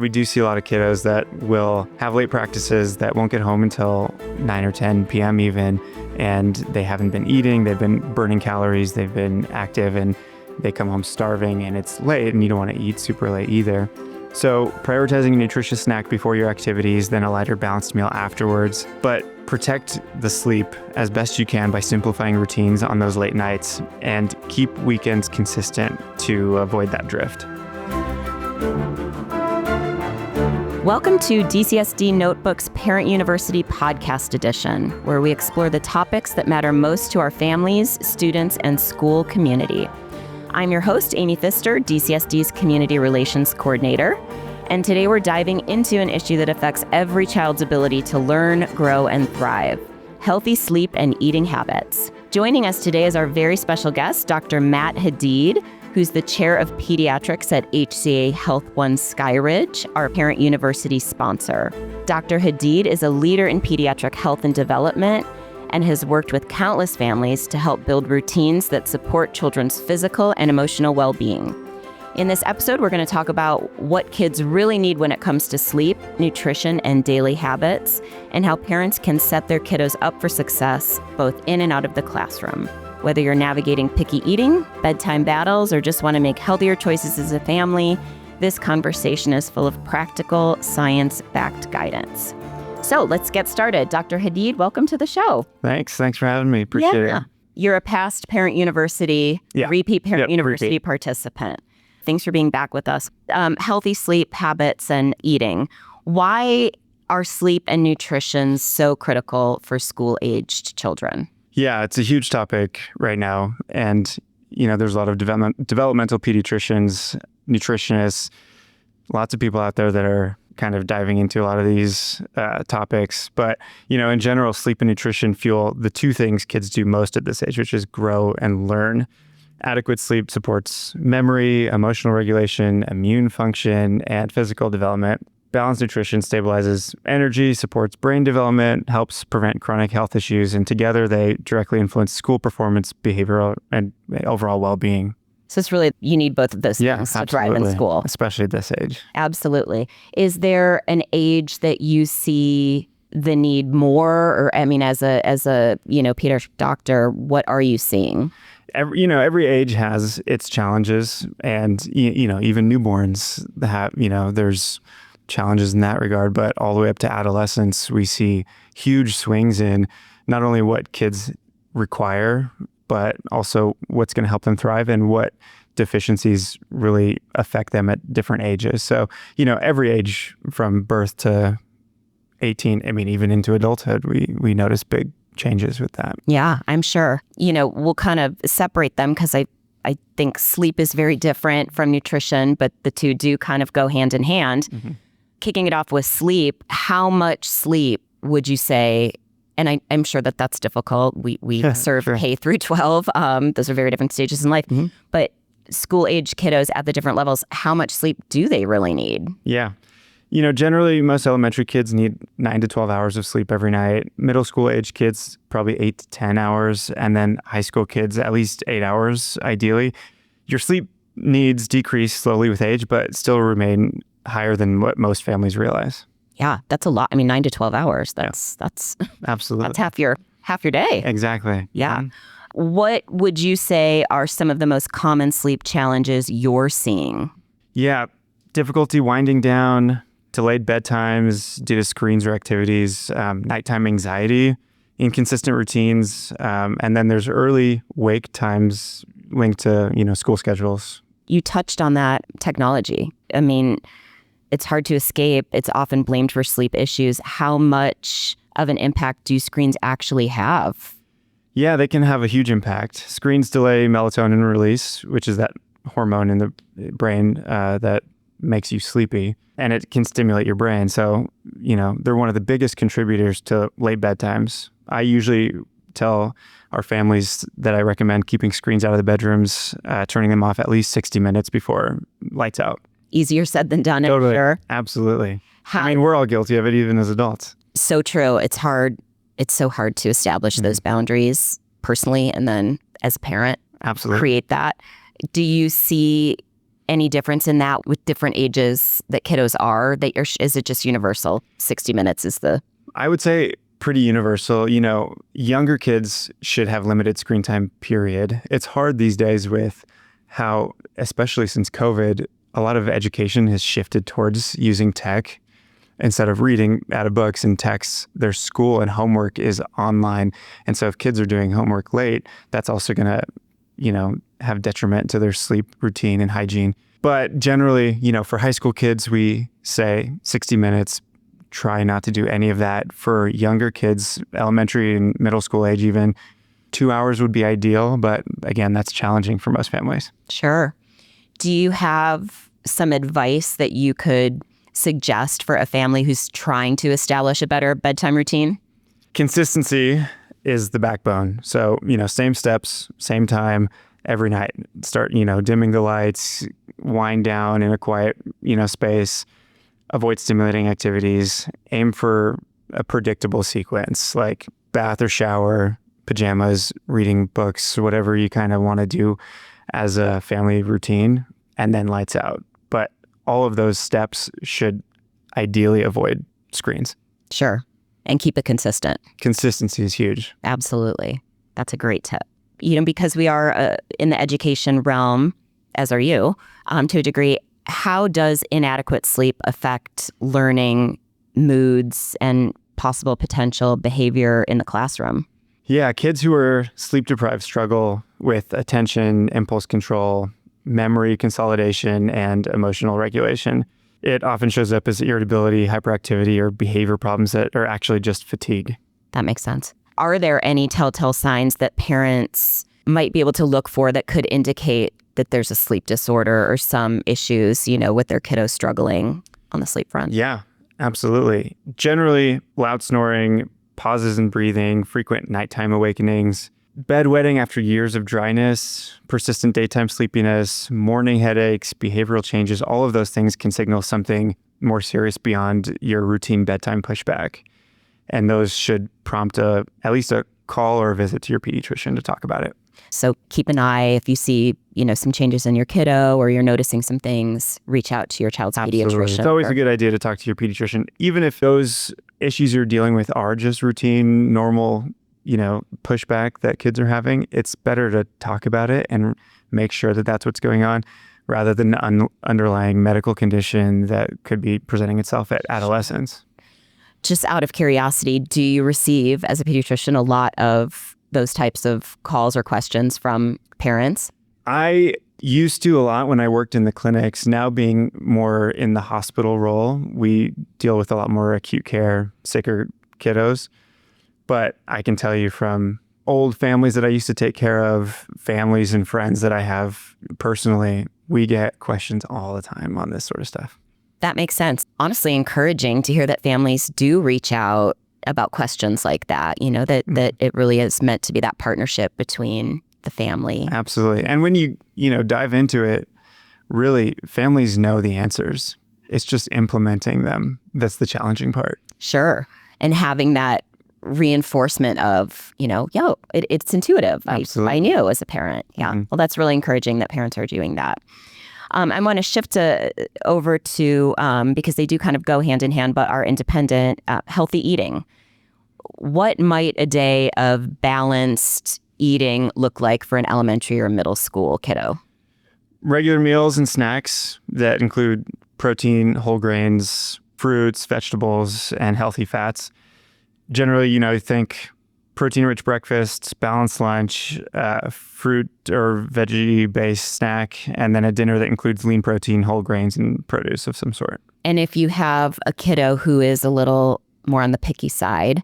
We do see a lot of kiddos that will have late practices that won't get home until 9 or 10 p.m. even, and they haven't been eating, they've been burning calories, they've been active, and they come home starving, and it's late, and you don't want to eat super late either. So prioritizing a nutritious snack before your activities, then a lighter balanced meal afterwards. But protect the sleep as best you can by simplifying routines on those late nights, and keep weekends consistent to avoid that drift. Welcome to DCSD Notebook's Parent University Podcast Edition, where we explore the topics that matter most to our families, students, and school community. I'm your host, Amy Pfister, DCSD's Community Relations Coordinator, and today we're diving into an issue that affects every child's ability to learn, grow, and thrive: healthy sleep and eating habits. Joining us today is our very special guest, Dr. Matt Hadeed, who's the chair of pediatrics at HCA HealthONE Sky Ridge, our Parent University sponsor. Dr. Hadeed is a leader in pediatric health and development and has worked with countless families to help build routines that support children's physical and emotional well-being. In this episode, we're going to talk about what kids really need when it comes to sleep, nutrition, and daily habits, and how parents can set their kiddos up for success both in and out of the classroom. Whether you're navigating picky eating, bedtime battles, or just want to make healthier choices as a family, this conversation is full of practical, science-backed guidance. So let's get started. Dr. Hadeed, welcome to the show. Thanks for having me. Appreciate it. You're a past Parent University, repeat Parent University participant. Thanks for being back with us. Healthy sleep habits and eating. Why are sleep and nutrition so critical for school-aged children? Yeah, it's a huge topic right now. And, there's a lot of developmental pediatricians, nutritionists, lots of people out there that are kind of diving into a lot of these topics. But, in general, sleep and nutrition fuel the two things kids do most at this age, which is grow and learn. Adequate sleep supports memory, emotional regulation, immune function, and physical development. Balanced nutrition stabilizes energy, supports brain development, helps prevent chronic health issues, and together they directly influence school performance, behavioral, and overall well-being. So it's really, you need both of those things to thrive in school. Especially at this age. Absolutely. Is there an age that you see the need more? Or, as a pediatric doctor, what are you seeing? Every age has its challenges, and, even newborns have, there's challenges in that regard, but all the way up to adolescence, we see huge swings in not only what kids require, but also what's going to help them thrive and what deficiencies really affect them at different ages. So, every age from birth to 18, even into adulthood, we notice big changes with that. Yeah, I'm sure. We'll kind of separate them because I think sleep is very different from nutrition, but the two do kind of go hand in hand. Mm-hmm. Kicking it off with sleep, how much sleep would you say? And I'm sure that that's difficult. We serve K through 12. Those are very different stages in life. Mm-hmm. But school-age kiddos at the different levels, how much sleep do they really need? Yeah. Generally, most elementary kids need 9 to 12 hours of sleep every night. Middle school-age kids, probably 8 to 10 hours. And then high school kids, at least 8 hours, ideally. Your sleep needs decrease slowly with age, but still remain higher than what most families realize. Yeah, that's a lot. 9 to 12 hours. That's absolutely. That's half your day. Exactly. Yeah. What would you say are some of the most common sleep challenges you're seeing? Yeah, difficulty winding down, delayed bedtimes due to screens or activities, nighttime anxiety, inconsistent routines, and then there's early wake times linked to, school schedules. You touched on that, technology. It's hard to escape. It's often blamed for sleep issues. How much of an impact do screens actually have? Yeah, they can have a huge impact. Screens delay melatonin release, which is that hormone in the brain that makes you sleepy, and it can stimulate your brain. So, they're one of the biggest contributors to late bedtimes. I usually tell our families that I recommend keeping screens out of the bedrooms, turning them off at least 60 minutes before lights out. Easier said than done, totally. I'm sure. Absolutely. We're all guilty of it, even as adults. So true. It's hard. It's so hard to establish those boundaries personally, and then as a parent, absolutely create that. Do you see any difference in that with different ages that kiddos are? Is it just universal? 60 minutes is the... I would say pretty universal. Younger kids should have limited screen time, period. It's hard these days with how, especially since COVID, a lot of education has shifted towards using tech. Instead of reading out of books and texts, their school and homework is online. And so if kids are doing homework late, that's also going to, have detriment to their sleep routine and hygiene. But generally, for high school kids, we say 60 minutes. Try not to do any of that. For younger kids, elementary and middle school age even, 2 hours would be ideal. But again, that's challenging for most families. Sure. Do you have some advice that you could suggest for a family who's trying to establish a better bedtime routine? Consistency is the backbone. So, same steps, same time every night. Start, dimming the lights, wind down in a quiet, space, avoid stimulating activities, aim for a predictable sequence like bath or shower, pajamas, reading books, whatever you kind of want to do as a family routine, and then lights out. But all of those steps should ideally avoid screens. Sure. And keep it consistent. Consistency is huge. Absolutely. That's a great tip. Because we are in the education realm, as are you, to a degree, how does inadequate sleep affect learning, moods, and possible potential behavior in the classroom? Yeah, kids who are sleep deprived struggle with attention, impulse control, memory consolidation, and emotional regulation. It often shows up as irritability, hyperactivity, or behavior problems that are actually just fatigue. That makes sense. Are there any telltale signs that parents might be able to look for that could indicate that there's a sleep disorder or some issues, with their kiddos struggling on the sleep front? Yeah, absolutely. Generally, loud snoring, pauses in breathing, frequent nighttime awakenings, bedwetting after years of dryness, persistent daytime sleepiness, morning headaches, behavioral changes, all of those things can signal something more serious beyond your routine bedtime pushback. And those should prompt at least a call or a visit to your pediatrician to talk about it. So keep an eye if you see, some changes in your kiddo or you're noticing some things, reach out to your child's pediatrician. It's always a good idea to talk to your pediatrician, even if those issues you're dealing with are just routine, normal, pushback that kids are having. It's better to talk about it and make sure that that's what's going on rather than an underlying medical condition that could be presenting itself at adolescence. Just out of curiosity, do you receive, as a pediatrician, a lot of those types of calls or questions from parents? I used to a lot when I worked in the clinics. Now being more in the hospital role, we deal with a lot more acute care, sicker kiddos. But I can tell you from old families that I used to take care of, families and friends that I have personally, we get questions all the time on this sort of stuff. That makes sense. Honestly, encouraging to hear that families do reach out about questions like that, that it really is meant to be that partnership between the family. Absolutely. And when you dive into it, really, families know the answers. It's just implementing them. That's the challenging part. Sure. And having that reinforcement of, it's intuitive. I knew as a parent. Yeah. Mm-hmm. Well, that's really encouraging that parents are doing that. I want to shift over to, because they do kind of go hand in hand, but are independent, healthy eating. What might a day of balanced eating look like for an elementary or middle school kiddo? Regular meals and snacks that include protein, whole grains, fruits, vegetables, and healthy fats. Generally, think protein-rich breakfast, balanced lunch, fruit or veggie-based snack, and then a dinner that includes lean protein, whole grains, and produce of some sort. And if you have a kiddo who is a little more on the picky side,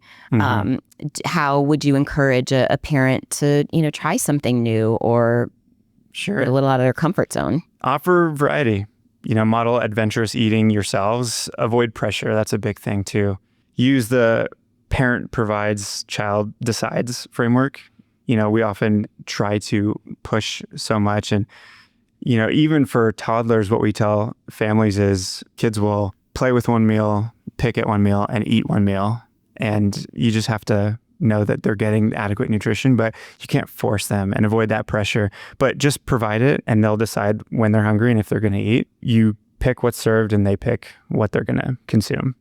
how would you encourage a parent to, try something new or get a little out of their comfort zone? Offer variety. Model adventurous eating yourselves. Avoid pressure. That's a big thing too. Use the parent provides, child decides framework. We often try to push so much. And, even for toddlers, what we tell families is kids will play with one meal, pick at one meal, and eat one meal. And you just have to know that they're getting adequate nutrition, but you can't force them and avoid that pressure. But just provide it and they'll decide when they're hungry and if they're going to eat. You pick what's served and they pick what they're going to consume.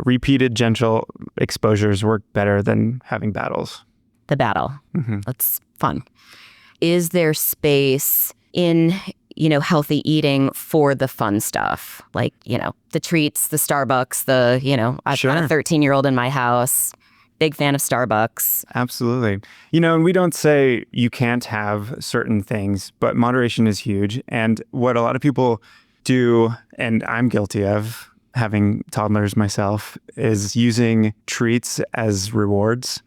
Repeated gentle exposures work better than having battles. The battle. That's fun. Is there space in, healthy eating for the fun stuff? Like, the treats, the Starbucks, I've got a 13-year-old in my house, big fan of Starbucks. Absolutely. And we don't say you can't have certain things, but moderation is huge. And what a lot of people do, and I'm guilty of, having toddlers myself, is using treats as rewards.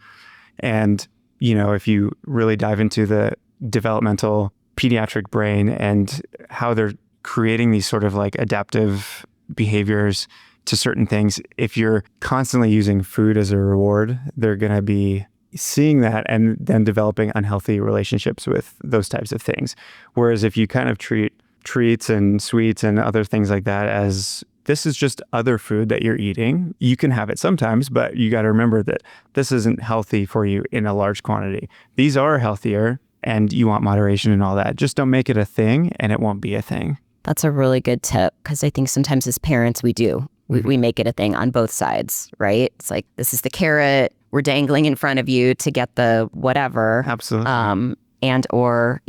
And, if you really dive into the developmental pediatric brain and how they're creating these sort of like adaptive behaviors to certain things, if you're constantly using food as a reward, they're going to be seeing that and then developing unhealthy relationships with those types of things. Whereas if you kind of treat treats and sweets and other things like that as this is just other food that you're eating. You can have it sometimes, but you got to remember that this isn't healthy for you in a large quantity. These are healthier and you want moderation and all that. Just don't make it a thing and it won't be a thing. That's a really good tip because I think sometimes as parents we do. We make it a thing on both sides, right? It's like, this is the carrot we're dangling in front of you to get the whatever. Absolutely. And or,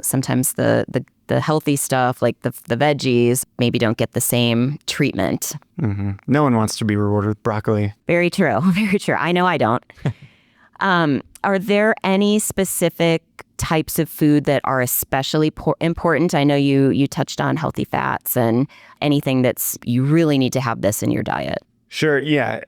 sometimes the healthy stuff like the veggies maybe don't get the same treatment. No one wants to be rewarded with broccoli. Very true. Very true. I know I don't. Are there any specific types of food that are especially important? I know you touched on healthy fats and anything that's you really need to have this in your diet. Sure. Yeah.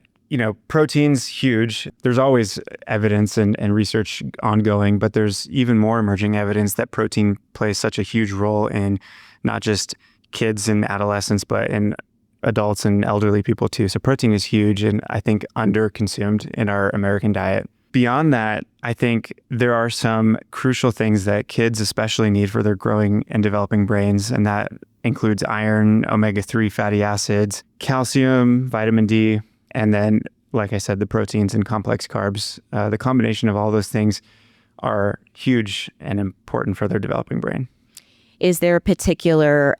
Protein's huge. There's always evidence and research ongoing, but there's even more emerging evidence that protein plays such a huge role in not just kids and adolescents, but in adults and elderly people too. So protein is huge and I think under-consumed in our American diet. Beyond that, I think there are some crucial things that kids especially need for their growing and developing brains, and that includes iron, omega-3 fatty acids, calcium, vitamin D, and then, like I said, the proteins and complex carbs. The combination of all those things are huge and important for their developing brain. Is there a particular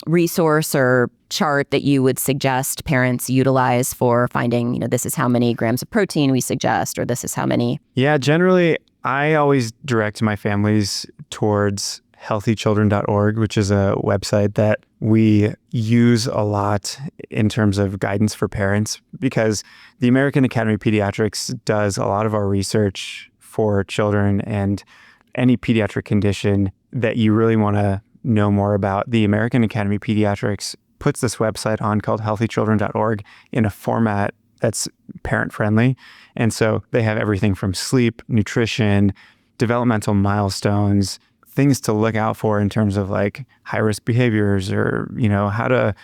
resource or chart that you would suggest parents utilize for finding, this is how many grams of protein we suggest, or this is how many? Yeah, generally, I always direct my families towards healthychildren.org, which is a website that we use a lot in terms of guidance for parents, because the American Academy of Pediatrics does a lot of our research for children and any pediatric condition that you really want to know more about. The American Academy of Pediatrics puts this website on called healthychildren.org in a format that's parent-friendly. And so they have everything from sleep, nutrition, developmental milestones, things to look out for in terms of like high-risk behaviors or, how to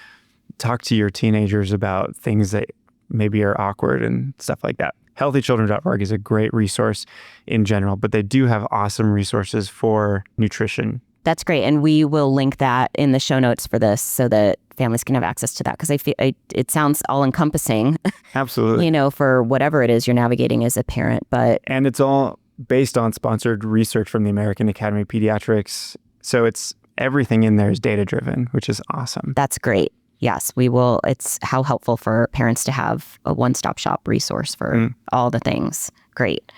talk to your teenagers about things that maybe are awkward and stuff like that. Healthychildren.org is a great resource in general, but they do have awesome resources for nutrition. That's great. And we will link that in the show notes for this so that families can have access to that, because I feel it sounds all-encompassing. Absolutely. For whatever it is you're navigating as a parent. And it's all based on sponsored research from the American Academy of Pediatrics. So it's everything in there is data-driven, which is awesome. That's great. Yes, we will. It's how helpful for parents to have a one-stop shop resource for all the things. Great.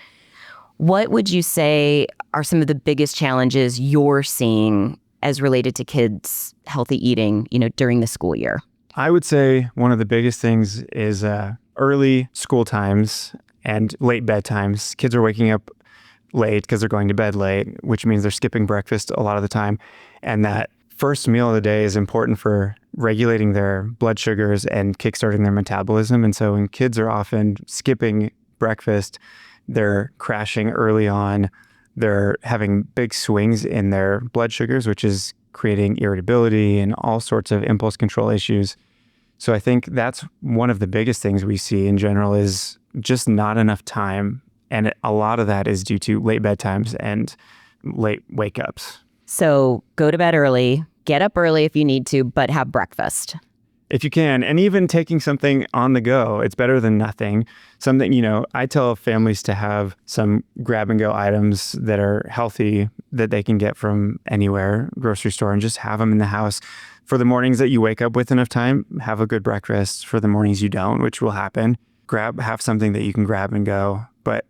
What would you say are some of the biggest challenges you're seeing as related to kids' healthy eating, during the school year? I would say one of the biggest things is early school times and late bedtimes. Kids are waking up late because they're going to bed late, which means they're skipping breakfast a lot of the time. And that first meal of the day is important for regulating their blood sugars and kickstarting their metabolism. And so when kids are often skipping breakfast, they're crashing early on. They're having big swings in their blood sugars, which is creating irritability and all sorts of impulse control issues. So I think that's one of the biggest things we see in general is just not enough time. And a lot of that is due to late bedtimes and late wake-ups. So go to bed early, get up early if you need to, but have breakfast. if you can. And even taking something on the go, it's better than nothing. Something, I tell families to have some grab and go items that are healthy that they can get from anywhere, grocery store, and just have them in the house. For the mornings that you wake up with enough time, have a good breakfast. For the mornings you don't, which will happen, have something that you can grab and go. But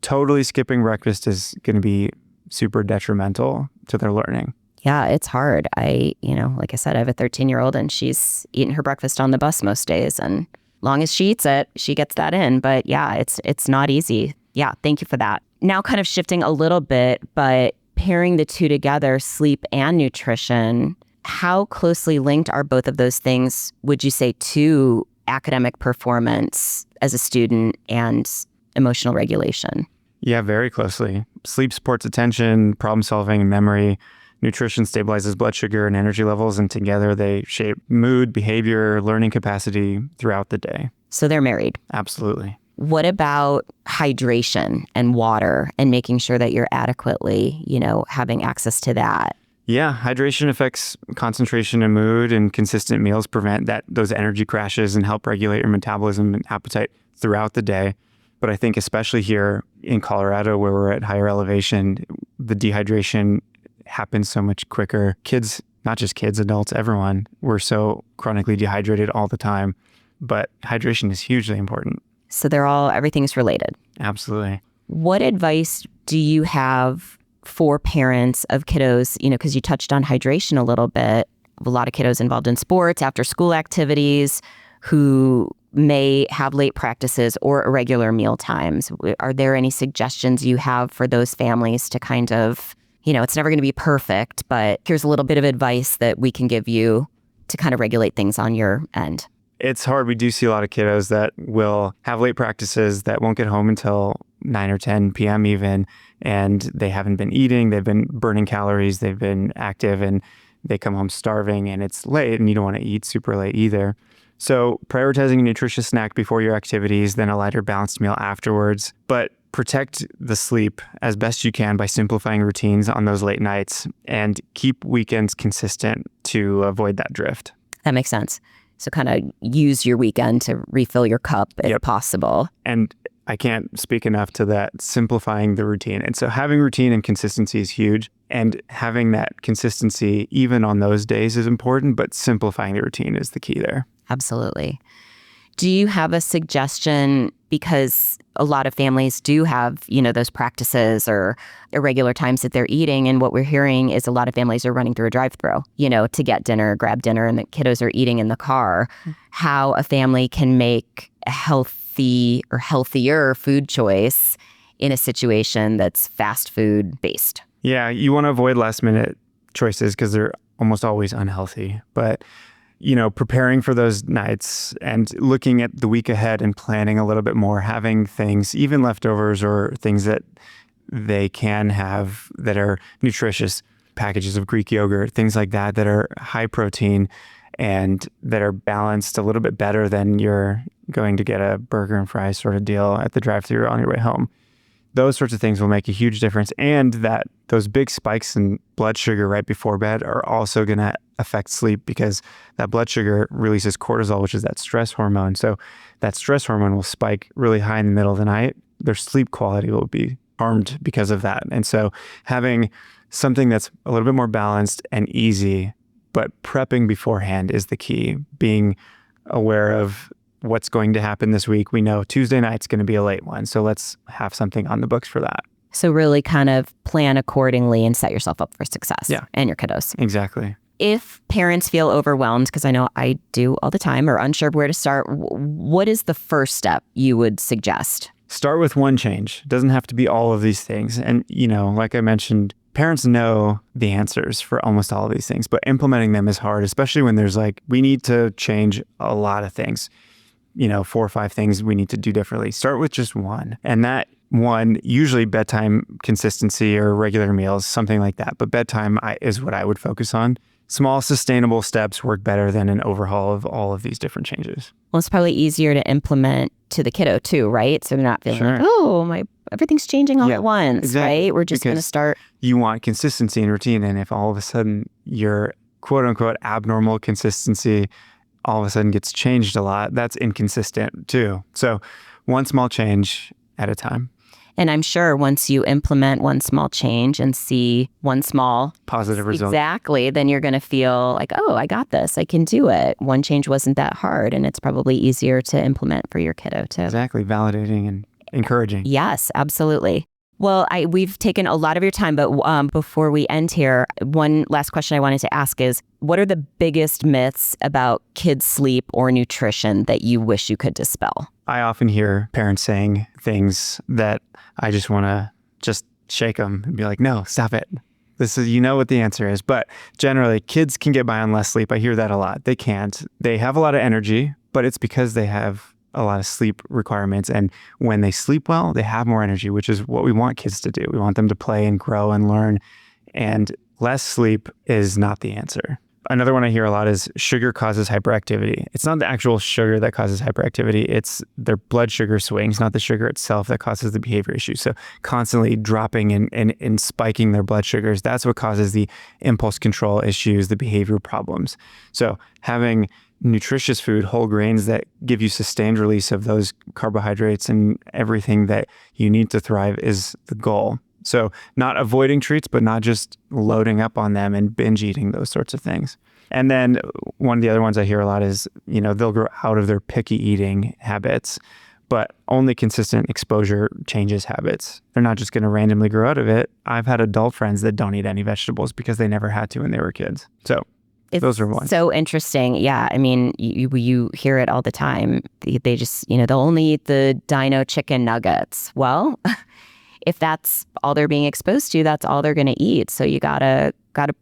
totally skipping breakfast is going to be super detrimental to their learning. Yeah, it's hard. Like I said, I have a 13-year-old and she's eating her breakfast on the bus most days. And long as she eats it, she gets that in. But yeah, it's not easy. Yeah, thank you for that. Now kind of shifting a little bit, but pairing the two together, sleep and nutrition, how closely linked are both of those things, would you say, to academic performance as a student and emotional regulation? Yeah, very closely. Sleep supports attention, problem solving, and memory. Nutrition stabilizes blood sugar and energy levels, and together they shape mood, behavior, learning capacity throughout the day. So they're married. Absolutely. What about hydration and water and making sure that you're adequately, having access to that? Yeah, hydration affects concentration and mood, and consistent meals prevent those energy crashes and help regulate your metabolism and appetite throughout the day. But I think especially here in Colorado, where we're at higher elevation, the dehydration happens so much quicker. Kids, not just kids, adults, everyone, we're so chronically dehydrated all the time. But hydration is hugely important. So everything's related. Absolutely. What advice do you have for parents of kiddos, because you touched on hydration a little bit, a lot of kiddos involved in sports, after school activities, who may have late practices or irregular meal times. Are there any suggestions you have for those families to kind of, it's never going to be perfect, but here's a little bit of advice that we can give you to kind of regulate things on your end? It's hard. We do see a lot of kiddos that will have late practices that won't get home until 9 or 10 p.m. even, and they haven't been eating, they've been burning calories, they've been active, and they come home starving, and it's late, and you don't want to eat super late either. So prioritizing a nutritious snack before your activities, then a lighter balanced meal afterwards. But protect the sleep as best you can by simplifying routines on those late nights, and keep weekends consistent to avoid that drift. That makes sense. So kind of use your weekend to refill your cup if possible. And I can't speak enough to that, simplifying the routine. And so having routine and consistency is huge. And having that consistency even on those days is important, but simplifying the routine is the key there. Absolutely. Do you have a suggestion, because a lot of families do have, those practices or irregular times that they're eating, and what we're hearing is a lot of families are running through a drive-thru, to get dinner, grab dinner, and the kiddos are eating in the car. How a family can make a healthy or healthier food choice in a situation that's fast food based? Yeah, you want to avoid last minute choices because they're almost always unhealthy. But preparing for those nights and looking at the week ahead and planning a little bit more, having things, even leftovers or things that they can have that are nutritious, packages of Greek yogurt, things like that are high protein and that are balanced a little bit better than you're going to get a burger and fries sort of deal at the drive-thru on your way home. Those sorts of things will make a huge difference. And that those big spikes in blood sugar right before bed are also going to affect sleep, because that blood sugar releases cortisol, which is that stress hormone. So that stress hormone will spike really high in the middle of the night. Their sleep quality will be harmed because of that. And so having something that's a little bit more balanced and easy, but prepping beforehand is the key. Being aware of what's going to happen this week. We know Tuesday night's going to be a late one, so let's have something on the books for that. So really kind of plan accordingly and set yourself up for success. And your kiddos. Exactly. If parents feel overwhelmed, because I know I do all the time, or unsure where to start, what is the first step you would suggest? Start with one change. It doesn't have to be all of these things. And, like I mentioned, parents know the answers for almost all of these things, but implementing them is hard, especially when there's we need to change a lot of things. 4 or 5 things we need to do differently. Start with just one. And that one, usually bedtime consistency or regular meals, something like that. But bedtime is what I would focus on. Small, sustainable steps work better than an overhaul of all of these different changes. Well, it's probably easier to implement to the kiddo too, right? So they're not feeling everything's changing all at once, exactly. Right? We're just going to start. You want consistency and routine. And if all of a sudden your quote unquote abnormal consistency all of a sudden gets changed a lot, that's inconsistent too. So one small change at a time. And I'm sure once you implement one small change and see one small positive result, exactly, then you're going to feel like, oh, I got this. I can do it. One change wasn't that hard, and it's probably easier to implement for your kiddo too. Exactly. Validating and encouraging. Yes, absolutely. Well, we've taken a lot of your time, but before we end here, one last question I wanted to ask is, what are the biggest myths about kids' sleep or nutrition that you wish you could dispel? I often hear parents saying things that I just want to just shake them and be like, no, stop it. This is, you know what the answer is. But generally, kids can get by on less sleep. I hear that a lot. They can't. They have a lot of energy, but it's because they have a lot of sleep requirements. And when they sleep well, they have more energy, which is what we want kids to do. We want them to play and grow and learn. And less sleep is not the answer. Another one I hear a lot is sugar causes hyperactivity. It's not the actual sugar that causes hyperactivity. It's their blood sugar swings, not the sugar itself, that causes the behavior issue. So constantly dropping and spiking their blood sugars, that's what causes the impulse control issues, the behavior problems. So having nutritious food, whole grains that give you sustained release of those carbohydrates and everything that you need to thrive is the goal. So not avoiding treats, but not just loading up on them and binge eating, those sorts of things. And then one of the other ones I hear a lot is, they'll grow out of their picky eating habits, but only consistent exposure changes habits. They're not just going to randomly grow out of it. I've had adult friends that don't eat any vegetables because they never had to when they were kids. So those are ones. So interesting. Yeah. I mean, you hear it all the time. They just, they'll only eat the dino chicken nuggets. Well, if that's all they're being exposed to, that's all they're going to eat. So you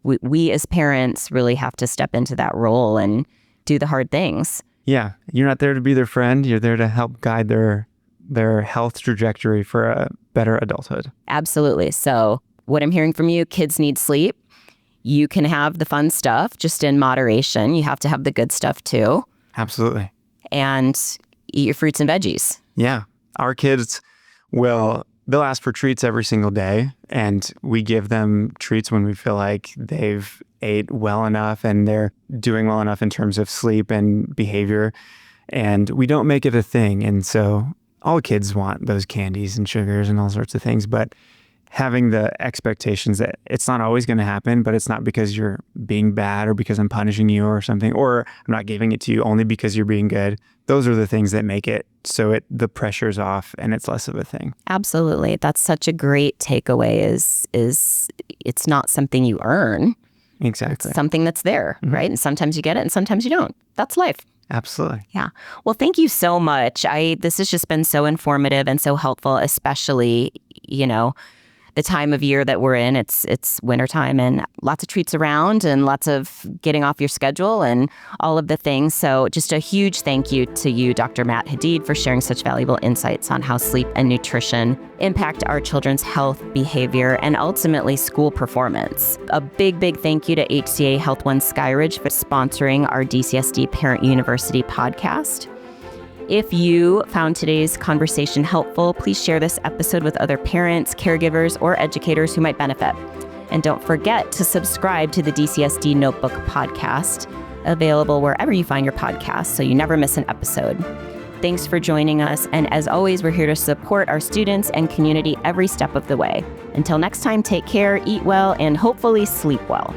we as parents really have to step into that role and do the hard things. Yeah. You're not there to be their friend. You're there to help guide their health trajectory for a better adulthood. Absolutely. So what I'm hearing from you, kids need sleep. You can have the fun stuff just in moderation. You have to have the good stuff too. Absolutely. And eat your fruits and veggies. Yeah. Our kids they'll ask for treats every single day, and we give them treats when we feel like they've ate well enough and they're doing well enough in terms of sleep and behavior. And we don't make it a thing. And so all kids want those candies and sugars and all sorts of things, but having the expectations that it's not always going to happen, but it's not because you're being bad or because I'm punishing you or something, or I'm not giving it to you only because you're being good. Those are the things that make it so the pressure's off and it's less of a thing. Absolutely. That's such a great takeaway is it's not something you earn. Exactly. It's something that's there, right? And sometimes you get it and sometimes you don't. That's life. Absolutely. Yeah. Well, thank you so much. This has just been so informative and so helpful, especially, the time of year that we're in. It's wintertime and lots of treats around and lots of getting off your schedule and all of the things. So just a huge thank you to you, Dr. Matt Hadeed, for sharing such valuable insights on how sleep and nutrition impact our children's health, behavior, and ultimately school performance. A big, big thank you to HCA HealthONE Sky Ridge for sponsoring our DCSD Parent University podcast. If you found today's conversation helpful, please share this episode with other parents, caregivers, or educators who might benefit. And don't forget to subscribe to the DCSD Notebook podcast, available wherever you find your podcasts so you never miss an episode. Thanks for joining us. And as always, we're here to support our students and community every step of the way. Until next time, take care, eat well, and hopefully sleep well.